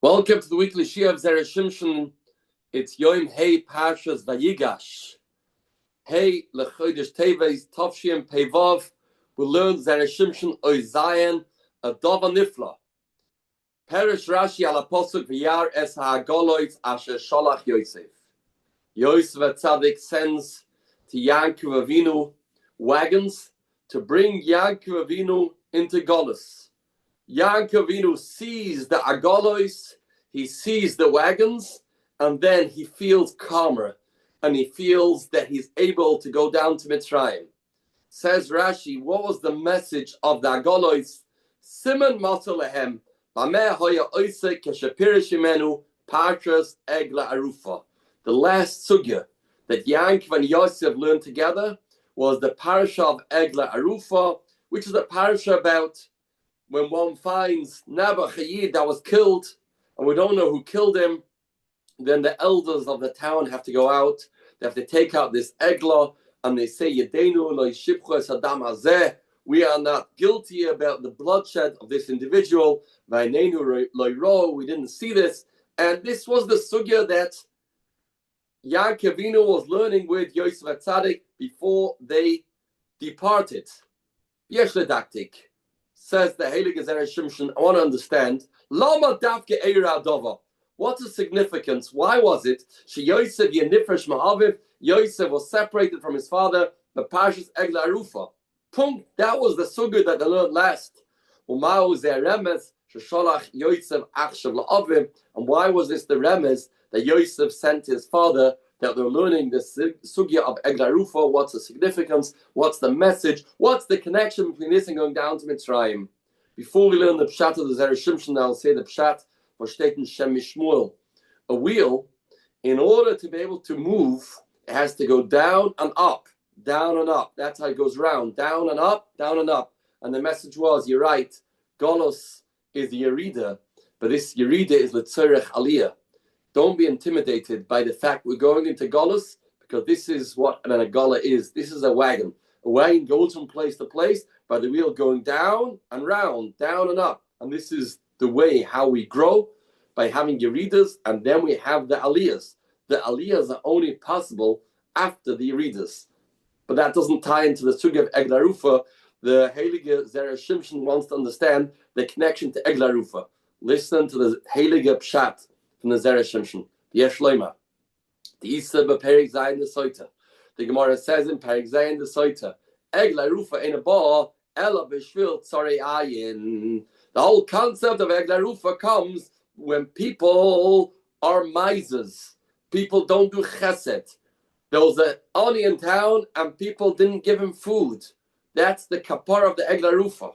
Welcome to the weekly Shiur of Zera Shimshon. It's Yomi Hey Parshas Vayigash. Hey Lechodesh Teves Tovshim Pevav. We learn Zera Shimshon Oy Zayin Adova Nifla. Perish Rashi al Apostle V'yar Es HaGoloitz Asher Sholach Yosef. Yosef Tzadik sends to Yaakov Avinu wagons to bring Yaakov Avinu into Golus. Yaakov Avinu sees the agolois, he sees the wagons, and then he feels calmer, and he feels that he's able to go down to Mitzrayim. Says Rashi, what was the message of the agolois? Siman matzah lehem, b'meh hoya oisek keshapirish imenu patras egla arufa. The last sugya that Yaakov and Yosef learned together was the parasha of Egla Arufa, which is a parasha about when one finds Nabal Chayid that was killed, and we don't know who killed him, then the elders of the town have to go out. They have to take out this Egla, and they say, Yedenu lo yishipchu es adam hazeh. We are not guilty about the bloodshed of this individual. V'einenu lo yiro. We didn't see this. And this was the sugya that Yaakov Avinu was learning with Yosef Tzadik before they departed. Yesh ledaktik. Says the Heilige Zera Shimshon, I want to understand. Lama dafke eira dova. What's the significance? Why was it? She Yosef yenifresh ma'aviv. Yosef was separated from his father. The Parshas Egla Arufa. Punkt. That was the sugya that they learned last. Umau zeh remes shesholach Yosef achshav la'aviv. And why was this the remes that Yosef sent his father? That they're learning the sugya of Egla Arufa. What's the significance? What's the message? What's the connection between this and going down to Mitzrayim? Before we learn the pshat of the Zera Shimshon, I'll say the pshat for Shteten Shem Mishmuel. A wheel, in order to be able to move, it has to go down and up, down and up. That's how it goes round, down and up, down and up. And the message was, you're right, Golos is the Yerida, but this Yerida is L'tzorech Aliyah. Don't be intimidated by the fact we're going into Golus, because this is what an Agola is. This is a wagon. A wagon goes from place to place by the wheel going down and round, down and up. And this is the way how we grow, by having Yeridas, and then we have the Aliyahs. The Aliyahs are only possible after the Yeridas. But that doesn't tie into the sugya of Egla Arufa. The Heilige Zera Shimshon wants to understand the connection to Egla Arufa. Listen to the Heilige Pshat from the Zera Shimshon. Yesh Leima. The Isa b'Perek Zayin the Soita. The Gemara says in Perek Zayin the Soita, Egla Arufa in a bar, Ela b'shvil tzarei ayin. The whole concept of Egla Arufa comes when people are misers. People don't do chesed. There was an ani in town and people didn't give him food. That's the kapara of the Egla Arufa.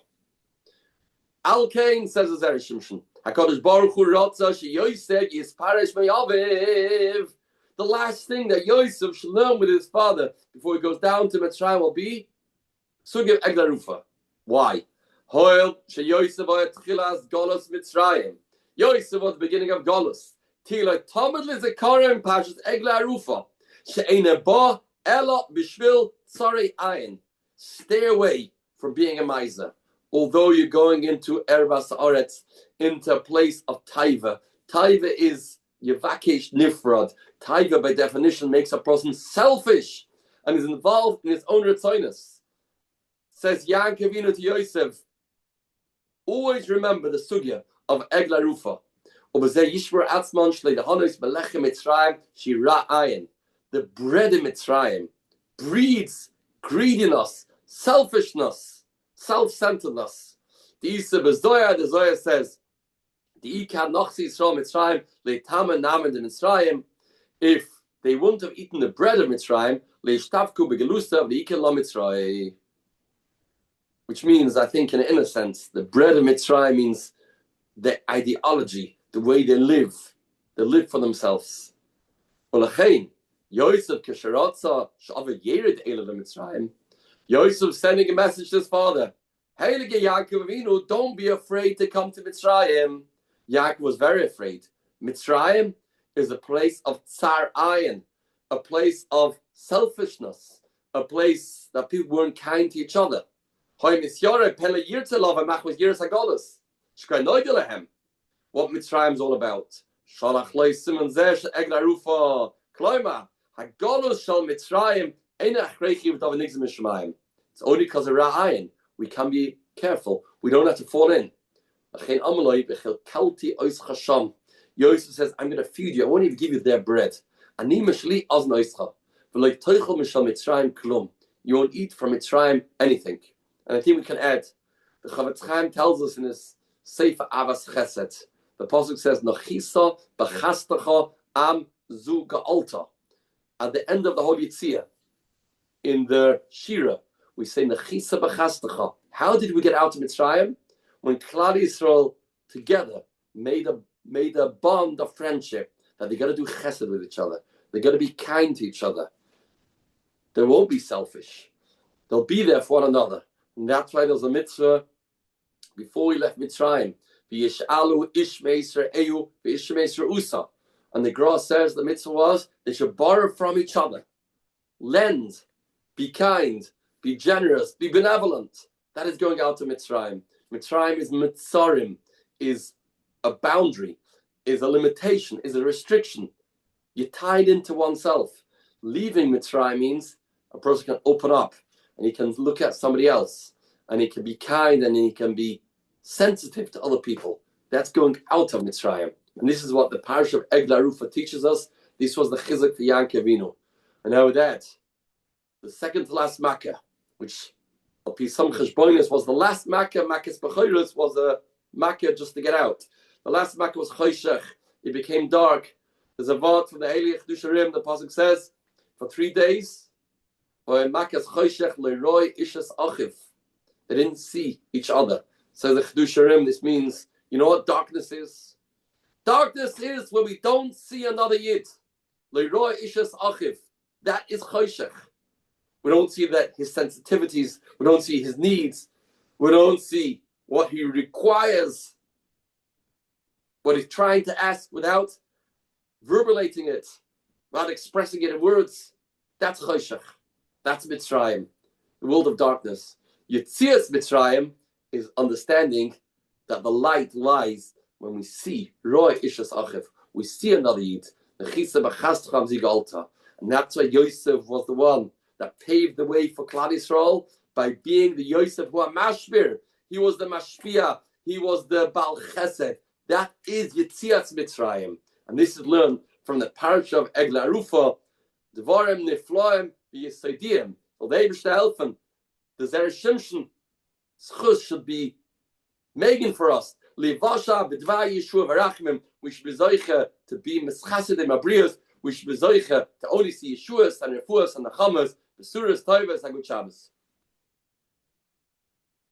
Al Kain, says the Zera Shimshon, HaKadosh Baruch Hu Ratza she Yosef Yisparish Me'aviv. The last thing that Yosef should learn with his father before he goes down to Mitzrayim will be Sugya Egla Arufa. Why? Hoil she Yosef Tchilas Golos Mitzrayim. Yosef was the beginning of Golos. Tila Tamid Lizakarim Pashas Egla Arufa. She'ena Ba Ela Bishvil Tzarei Ayin. Stay away from being a miser. Although you're going into Erbas Haaretz, into a place of Taiva. Taiva is Yevakesh Nifrad. Taiva, by definition, makes a person selfish and is involved in his own retzoinus. Says Yaakov Avinu to Yosef, always remember the sugya of Egla Arufa. The bread in Mitzrayim breeds greediness, selfishness, self-centeredness. The Isa Bezoya, the Zoya says, the Ika Nochsi Yisrael Mitzrayim, Leitama Namen de Mitzrayim, if they wouldn't have eaten the bread of Mitzrayim, Leishtavku Begelusa, the Ika La Mitzrayim. Which means, I think, in a sense, the bread of Mitzrayim means the ideology, the way they live for themselves. Olachein, Yosef Kesharatza, Shoavei Yerid Eila Mitzrayim. Yosef sending a message to his father. Heilige Yaakov Avinu, don't be afraid to come to Mitzrayim. Yaakov was very afraid. Mitzrayim is a place of tsar ayin, a place of selfishness, a place that people weren't kind to each other. what Mitzrayim is all about. Shalach loy siman zeh she'egla rufa kloima hagolus shal Mitzrayim einach reichi v'dav nigzim mishamayim. It's only because of ra'ayin. We can be careful. We don't have to fall in. Yosef says, I'm going to feed you. I won't even give you their bread. You won't eat from Mitzrayim anything. And I think we can add, the Chavetz Chaim tells us in his Sefer Avas Chesed, the Pasuk says, Nachisa b'chastacha am zu ga'alta. At the end of the whole Yitzhak, in the Shiur, we say, Nachisa b'chastacha. How did we get out of Mitzrayim? When Klal Yisrael together made a bond of friendship that they're going to do chesed with each other. They're going to be kind to each other. They won't be selfish. They'll be there for one another. And that's why there's a mitzvah before we left Mitzrayim. V'yish'alu ish meisra eyu v'ish meisra usa. And the Gra says the mitzvah was they should borrow from each other. Lend, be kind, be generous, be benevolent. That is going out to Mitzrayim. Mitzrayim is mitzarim, is a boundary, is a limitation, is a restriction. You're tied into oneself. Leaving Mitzrayim means a person can open up and he can look at somebody else and he can be kind and he can be sensitive to other people. That's going out of Mitzrayim. And this is what the parish of Egla Rufa teaches us. This was the chizuk for Yankov Avinu. And now that, the second to last Makkah, which some cheshbonis was the last Makkah, Makkah's B'choros was a Makkah just to get out. The last Makkah was Choshech. It became dark. There's a vod from the Eli Chedusharim. The pasuk says, for 3 days, Makkah's Choshech leroy ishas achiv. They didn't see each other. So the Chedusharim, this means, you know what darkness is? Darkness is when we don't see another Yid. Leroy ishas achiv. That is Choshech. We don't see that his sensitivities, we don't see his needs, we don't see what he requires, what he's trying to ask without verbalating it, without expressing it in words. That's Choshech. That's Mitzrayim, the world of darkness. Yetzias Mitzrayim is understanding that the light lies when we see Roy Ishas Achiv, we see another Yid. And that's why Yosef was the one that paved the way for Klal Yisrael by being the Yosef who Mashbir. He was the Mashpia. He was the Baal Chesed. That is Yetzias Mitzrayim. And this is learned from the parish of Egla Rufa. Devarim nifloim v'yesodiyim. So they wish to help him. The Zera Shimshon schus should be making for us. Livasha b'dvai Yeshua v'rachmim. We should be zoiche to be mischasedim abrios. We should be zoiche to only see Yeshuas and Refuas and the Chamas. Besuras Toivas and Good Shabbos.